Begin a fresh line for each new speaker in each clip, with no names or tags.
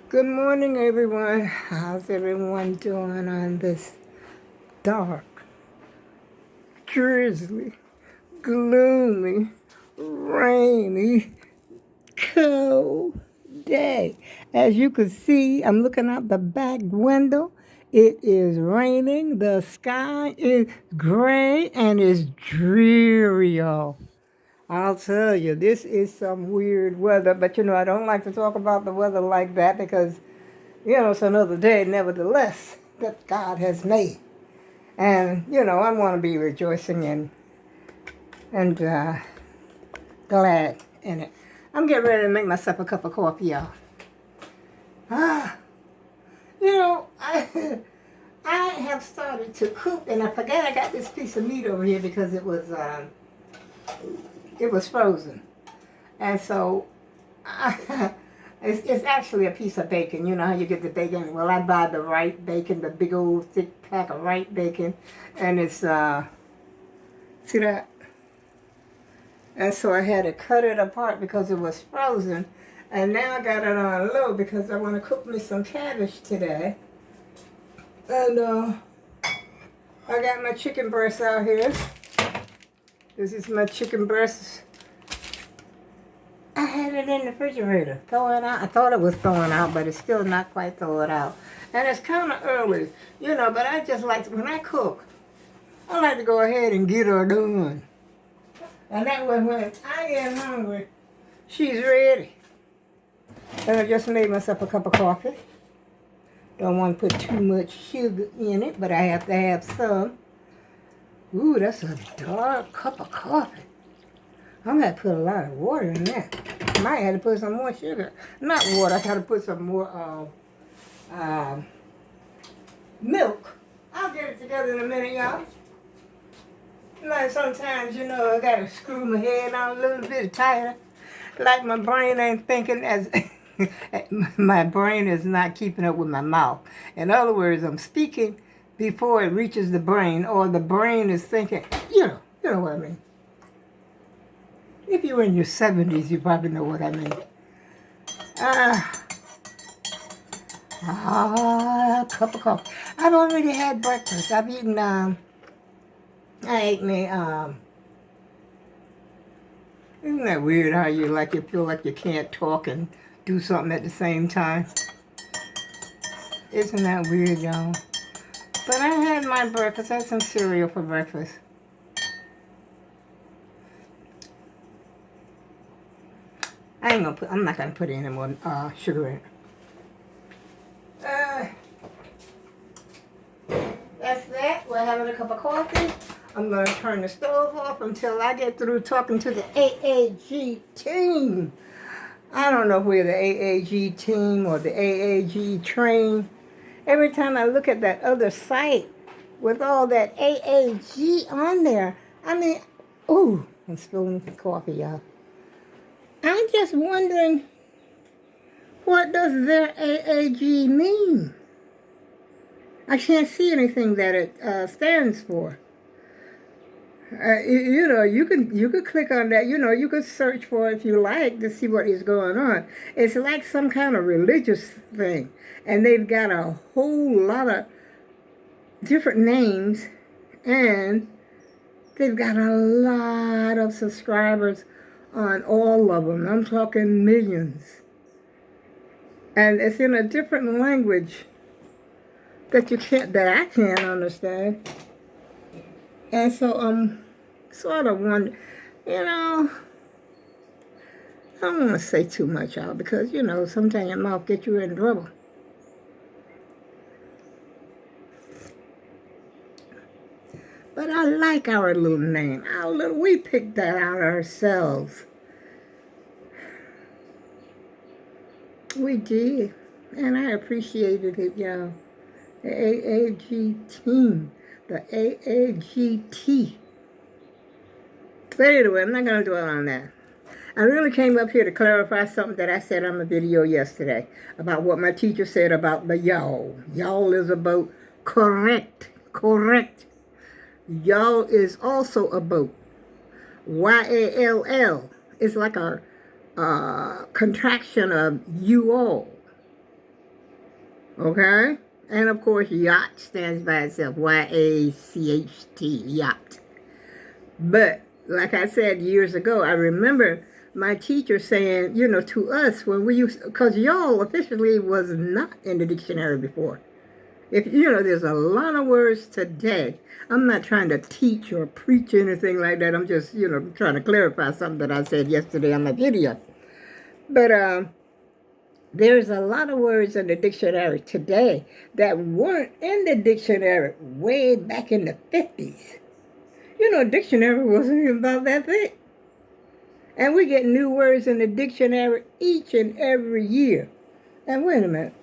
Good morning, everyone. How's everyone doing on this dark, drizzly, gloomy, rainy, cold day? As you can see, I'm looking out the back window. It is raining. The sky is gray and it's dreary, y'all. I'll tell you, this is some weird weather, but I don't like to talk about the weather like that because it's another day, nevertheless, that God has made. And, I want to be rejoicing and glad in it. I'm getting ready to make myself a cup of coffee, y'all. I, I have started to cook, and I forgot I got this piece of meat over here because it was frozen. And so, it's actually a piece of bacon. You know how you get the bacon? Well, I buy the right bacon, the big old thick pack of right bacon. And it's, see that? And so I had to cut it apart because it was frozen. And now I got it on low because I want to cook me some cabbage today. And I got my chicken breast out here. This is my chicken breast. I had it in the refrigerator, thawing out. I thought it was thawing out, but it's still not quite thawed out. And it's kind of early, but I just like, when I cook, I like to go ahead and get her done. And that way when I am hungry, she's ready. And I just made myself a cup of coffee. Don't want to put too much sugar in it, but I have to have some. Ooh, that's a dark cup of coffee. I'm going to put a lot of water in that. Might have to put some more sugar. Not water, I got to put some more milk. I'll get it together in a minute, y'all. Like sometimes, I got to screw my head on a little bit tighter. Like my brain ain't thinking as... my brain is not keeping up with my mouth. In other words, I'm speaking before it reaches the brain, or the brain is thinking, you know what I mean. If you're in your 70s, you probably know what I mean. Cup of coffee. I've already had breakfast. I've eaten, I ate me, isn't that weird how you feel like you can't talk and do something at the same time? Isn't that weird, y'all? But I had my breakfast. I had some cereal for breakfast. I'm not gonna put any more sugar in it. That's that. We're having a cup of coffee. I'm gonna turn the stove off until I get through talking to the AAG team. I don't know where the AAG team or the AAG train. Every time I look at that other site with all that AAG on there, ooh, I'm spilling the coffee, y'all. I'm just wondering, what does their AAG mean? I can't see anything that it stands for. You could click on that. You could search for it if you like to see what is going on. It's like some kind of religious thing, and they've got a whole lot of different names, and they've got a lot of subscribers on all of them. I'm talking millions. And it's in a different language that I can't understand. And so I'm sort of wondering, I don't want to say too much, y'all, because, sometimes your mouth gets you in trouble. But I like our little name. We picked that out ourselves. We did. And I appreciated it, y'all. The AAG team. The AAGT. But anyway, I'm not going to dwell on that. I really came up here to clarify something that I said on the video yesterday about what my teacher said about the Yawl. Yawl is a boat. Correct. Yawl is also a boat. YALL. It's like a contraction of you all. Okay? And of course, yacht stands by itself. Y-A-C-H-T, yacht. But like I said years ago, I remember my teacher saying, to us when we used, because y'all officially was not in the dictionary before. If there's a lot of words today. I'm not trying to teach or preach anything like that. I'm just, trying to clarify something that I said yesterday on my video. But there's a lot of words in the dictionary today that weren't in the dictionary way back in the 50s. Dictionary wasn't even about that thick. And we get new words in the dictionary each and every year. And wait a minute.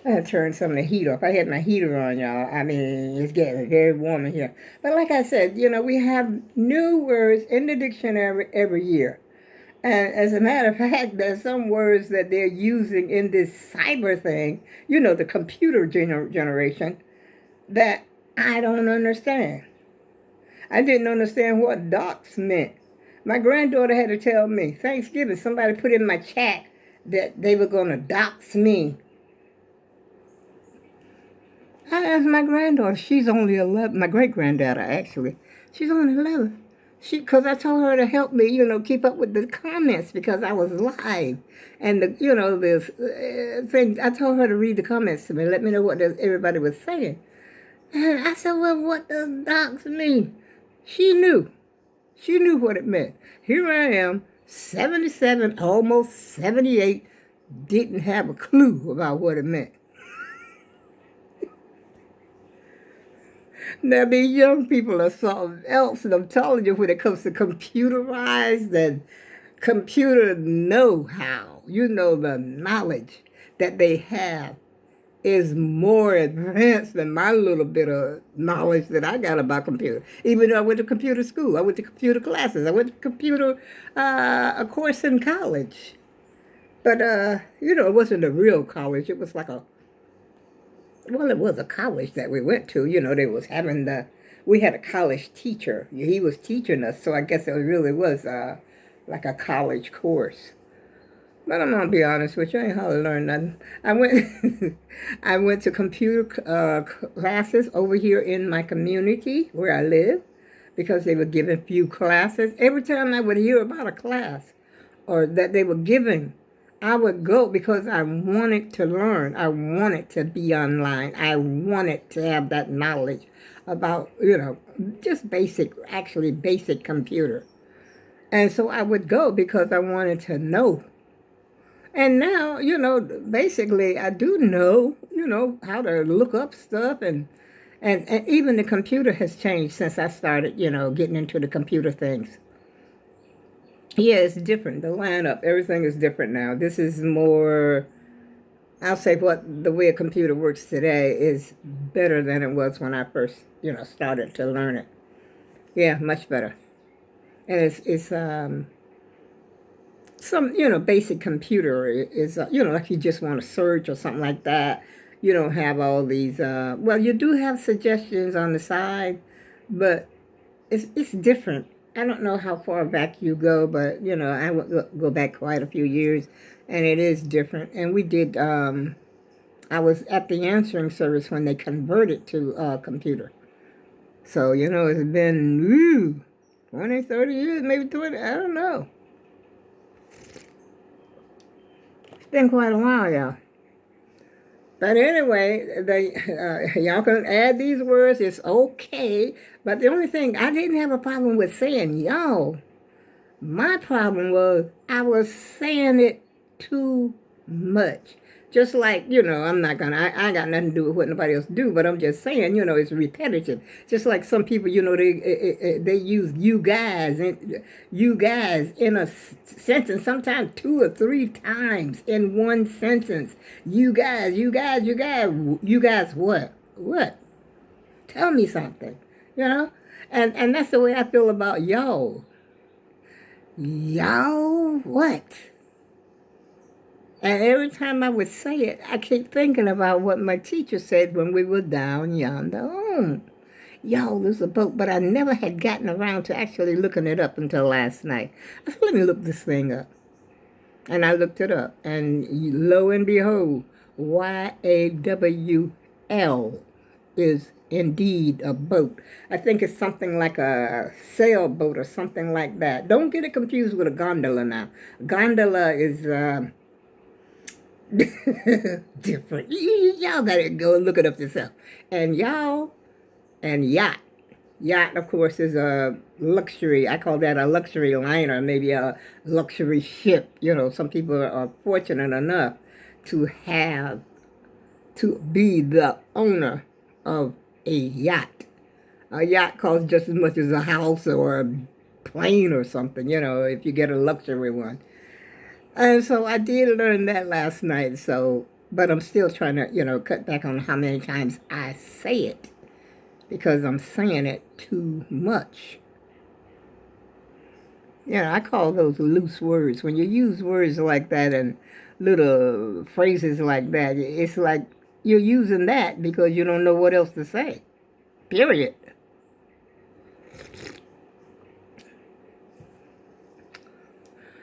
I had to turn some of the heat off. I had my heater on, y'all. I mean, it's getting very warm in here. But like I said, we have new words in the dictionary every year. And as a matter of fact, there's some words that they're using in this cyber thing, the computer generation, that I don't understand. I didn't understand what docs meant. My granddaughter had to tell me, Thanksgiving, somebody put in my chat that they were going to dox me. I asked my granddaughter, she's only 11, my great-granddaughter actually, she's only 11. Because I told her to help me, keep up with the comments because I was live. And, this thing, I told her to read the comments to me, let me know what everybody was saying. And I said, well, what does docs mean? She knew. She knew what it meant. Here I am, 77, almost 78, didn't have a clue about what it meant. Now, these young people are something else, and I'm telling you, when it comes to computerized and computer know-how, the knowledge that they have is more advanced than my little bit of knowledge that I got about computer. Even though I went to computer school, I went to computer classes, I went to computer, a course in college. But, it wasn't a real college. It was like it was a college that we went to. They was having we had a college teacher. He was teaching us, so I guess it really was like a college course. But I'm gonna be honest with you, I ain't hardly learned nothing. I went to computer classes over here in my community where I live because they were giving few classes. Every time I would hear about a class or that they were giving, I would go because I wanted to learn. I wanted to be online. I wanted to have that knowledge about, just basic computer. And so I would go because I wanted to know. And now, basically I do know, how to look up stuff and even the computer has changed since I started, getting into the computer things. Yeah, it's different. The lineup, everything is different now. This is more, I'll say the way a computer works today is better than it was when I first, started to learn it. Yeah, much better. And it's some, basic computer is, like you just want to search or something like that. You don't have all these, well, you do have suggestions on the side, but it's different. I don't know how far back you go, but, I would go back quite a few years, and it is different. And we did, I was at the answering service when they converted to computer. So, it's been 20, 30 years, maybe 20, I don't know. It's been quite a while, y'all. But anyway, y'all can add these words. It's okay. But the only thing, I didn't have a problem with saying y'all. My problem was I was saying it too much. Just like, I'm not going to, I got nothing to do with what nobody else do, but I'm just saying, it's repetitive. Just like some people, they use you guys in a sentence, sometimes 2 or 3 times in one sentence. You guys what? What? Tell me something, And that's the way I feel about y'all. Y'all what? And every time I would say it, I keep thinking about what my teacher said when we were down yonder. Yawl is a boat, but I never had gotten around to actually looking it up until last night. I said, let me look this thing up. And I looked it up, and lo and behold, YAWL is indeed a boat. I think it's something like a sailboat or something like that. Don't get it confused with a gondola now. Gondola is different. Y'all gotta go look it up yourself. And y'all and yacht. Yacht, of course, is a luxury. I call that a luxury liner, maybe a luxury ship. You know, some people are fortunate enough to have, to be the owner of a yacht. A yacht costs just as much as a house or a plane or something, you know, if you get a luxury one. And so I did learn that last night, so, but I'm still trying to, you know, cut back on how many times I say it, because I'm saying it too much. You know, I call those loose words. When you use words like that and little phrases like that, it's like you're using that because you don't know what else to say. Period.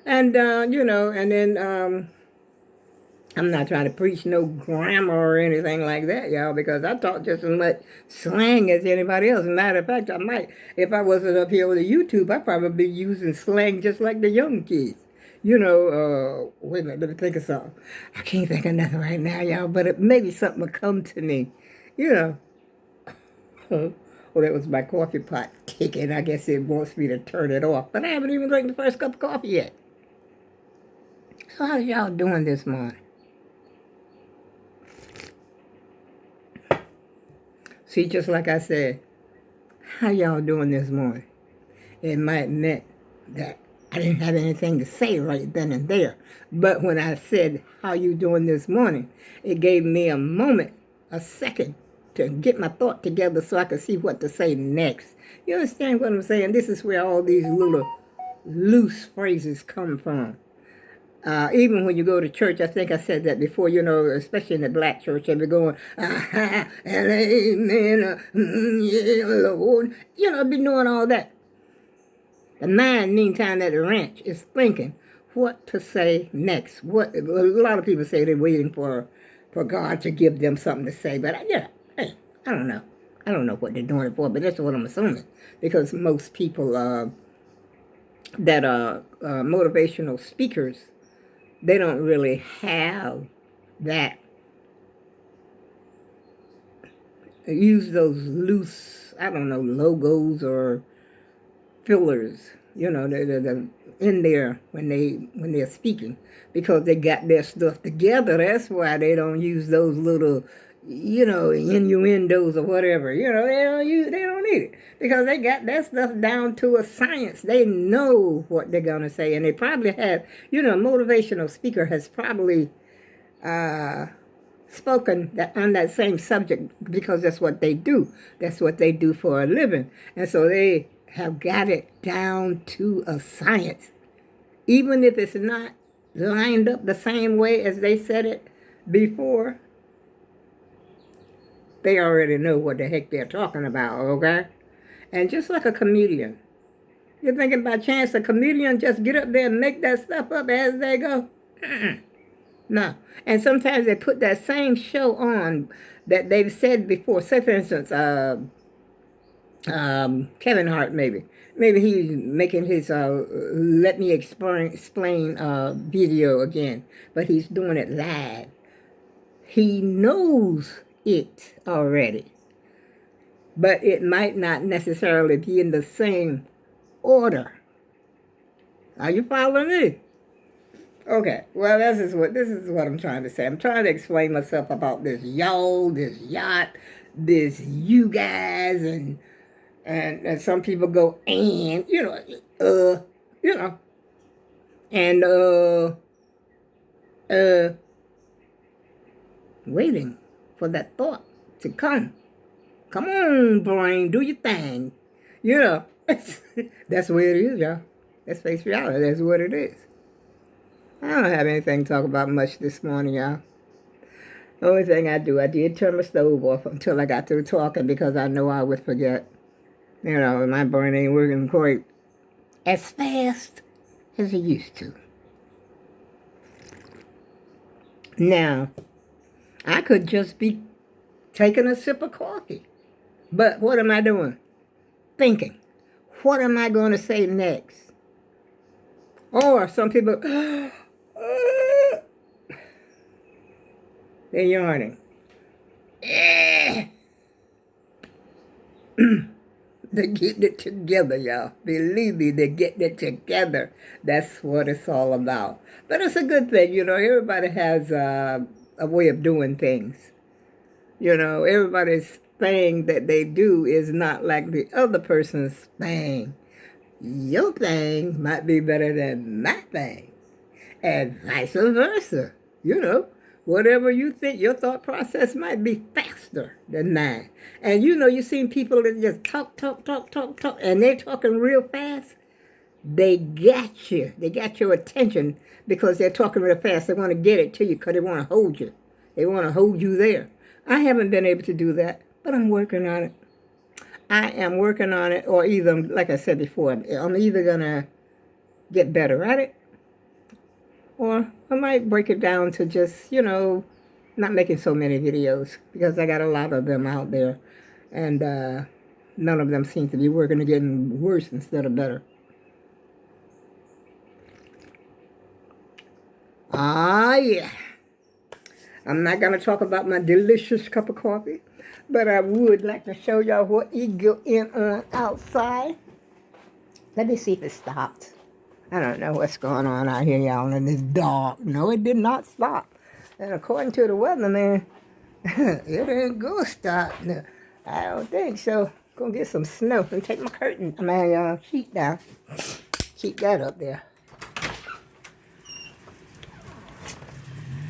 And, you know, and then I'm not trying to preach no grammar or anything like that, y'all, because I talk just as much slang as anybody else. As a matter of fact, I might, if I wasn't up here with the YouTube, I'd probably be using slang just like the young kids. You know, wait a minute, let me think of something. I can't think of nothing right now, y'all, but maybe something will come to me. You know. Well, that was my coffee pot kicking. I guess it wants me to turn it off. But I haven't even drank the first cup of coffee yet. So how's y'all doing this morning? See, just like I said, how y'all doing this morning? It might meant that I didn't have anything to say right then and there. But when I said, how you doing this morning, it gave me a moment, a second, to get my thought together so I could see what to say next. You understand what I'm saying? This is where all these little loose phrases come from. Even when you go to church, I think I said that before, you know, especially in the black church, they be going, and amen, yeah, Lord. You know, be doing all that. The mind, meantime, at the ranch is thinking what to say next. What a lot of people say they're waiting for God to give them something to say, but hey, I don't know. I don't know what they're doing it for, but that's what I'm assuming, because most people that are motivational speakers, they don't really have that. Use those loose, I don't know, logos or fillers, you know, they're in there when they're speaking, because they got their stuff together. That's why they don't use those little, you know, innuendos or whatever. You know, they don't need it, because they got that stuff down to a science. They know what they're gonna say, and they probably have, you know, a motivational speaker has probably spoken on that same subject, because that's what they do. That's what they do for a living, and so they have got it down to a science. Even if it's not lined up the same way as they said it before, they already know what the heck they're talking about, okay? And just like a comedian, you're thinking by chance a comedian just get up there and make that stuff up as they go? No. And sometimes they put that same show on that they've said before. Say, for instance, Kevin Hart, maybe he's making his let me explain video again, but he's doing it live. He knows it already, but it might not necessarily be in the same order. Are you following me? Okay, well, this is what I'm trying to say. I'm trying to explain myself about this Yawl, this yacht, this you guys, and some people go, and, you know, and, waiting for that thought to come. Come on, brain, do your thing. You know, that's the way it is, y'all. Let's face reality, that's what it is. I don't have anything to talk about much this morning, y'all. The only thing I did turn my stove off until I got through talking, because I know I would forget. You know, my brain ain't working quite as fast as it used to. Now, I could just be taking a sip of coffee. But what am I doing? Thinking. What am I going to say next? Or some people, they're yawning. They're getting it together, y'all. Believe me, they're getting it together. That's what it's all about. But it's a good thing, you know. Everybody has a way of doing things. You know, everybody's thing that they do is not like the other person's thing. Your thing might be better than my thing, and vice versa. You know, whatever you think, your thought process might be faster than mine. And you know, you've seen people that just talk, and they're talking real fast. They got you. They got your attention because they're talking real fast. They want to get it to you because they want to hold you. They want to hold you there. I haven't been able to do that, but I'm working on it. I am working on it, or either, like I said before, I'm either going to get better at it, or I might break it down to just, you know, not making so many videos, because I got a lot of them out there, and none of them seem to be working. They're getting worse instead of better. Ah, yeah. I'm not going to talk about my delicious cup of coffee, but I would like to show y'all what you go in on outside. Let me see if it stopped. I don't know what's going on out here, y'all, and it's dark. No, it did not stop. And according to the weatherman, it ain't going to stop. No, I don't think so. Going to get some snow and take my sheet down. Keep that up there.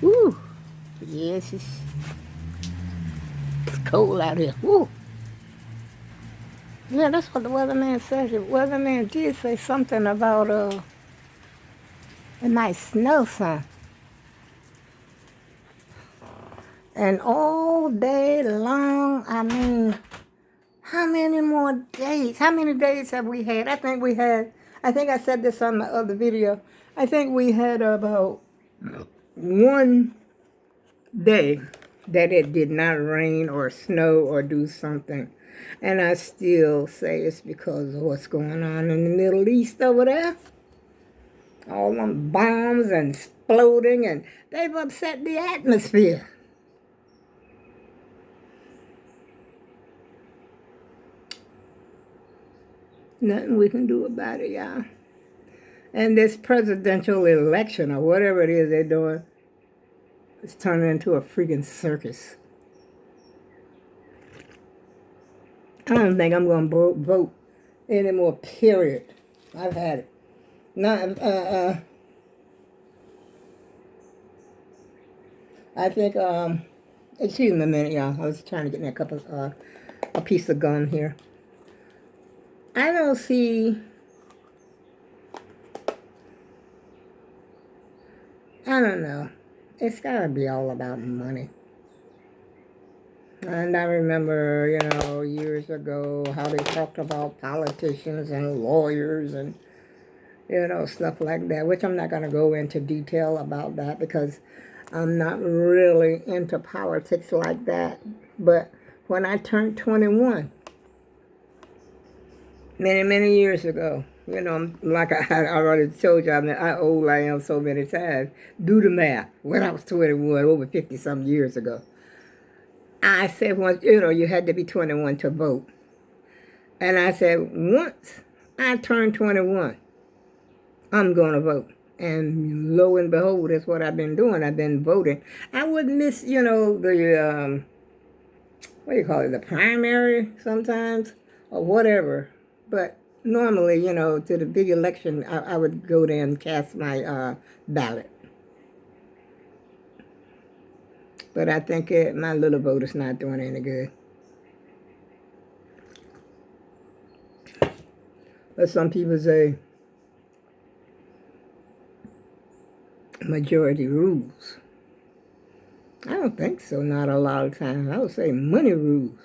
Woo. Yes, it's cold out here. Woo. Yeah, that's what the weatherman said. The weatherman did say something about it might snow some. And all day long, I mean, how many more days? How many days have we had? I think I said this on my other video. I think we had about one day that it did not rain or snow or do something. And I still say it's because of what's going on in the Middle East over there. All them bombs and exploding, and they've upset the atmosphere. Nothing we can do about it, y'all. And this presidential election, or whatever it is they're doing, it's turning into a freaking circus. I don't think I'm going to vote anymore, period. I've had it. I think, excuse me a minute, y'all. I was trying to get me a piece of gum here. I don't see, I don't know. It's got to be all about money. And I remember, you know, years ago how they talked about politicians and lawyers and, you know, stuff like that, which I'm not going to go into detail about that because I'm not really into politics like that. But when I turned 21, many years ago, you know, like I already told you, I mean, how old I am so many times. Do the math. When I was 21, over 50-some years ago, I said, once, you know, you had to be 21 to vote. And I said, once I turn 21, I'm going to vote. And lo and behold, that's what I've been doing. I've been voting. I would miss, you know, the, what do you call it, the primary sometimes, or whatever. But normally, you know, to the big election, I would go there and cast my ballot. But I think my little vote is not doing any good. But some people say majority rules. I don't think so, not a lot of times. I would say money rules.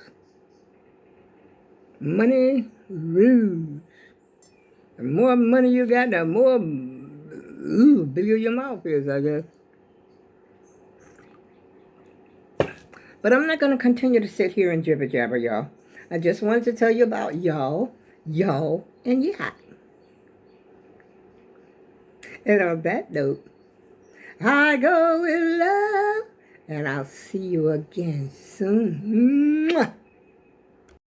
Money rules. The more money you got, the more bigger your mouth is, I guess. But I'm not going to continue to sit here and jibber jabber, y'all. I just wanted to tell you about Yawl, Yawl, and Yacht. And on that note, I go with love, and I'll see you again soon. Mwah.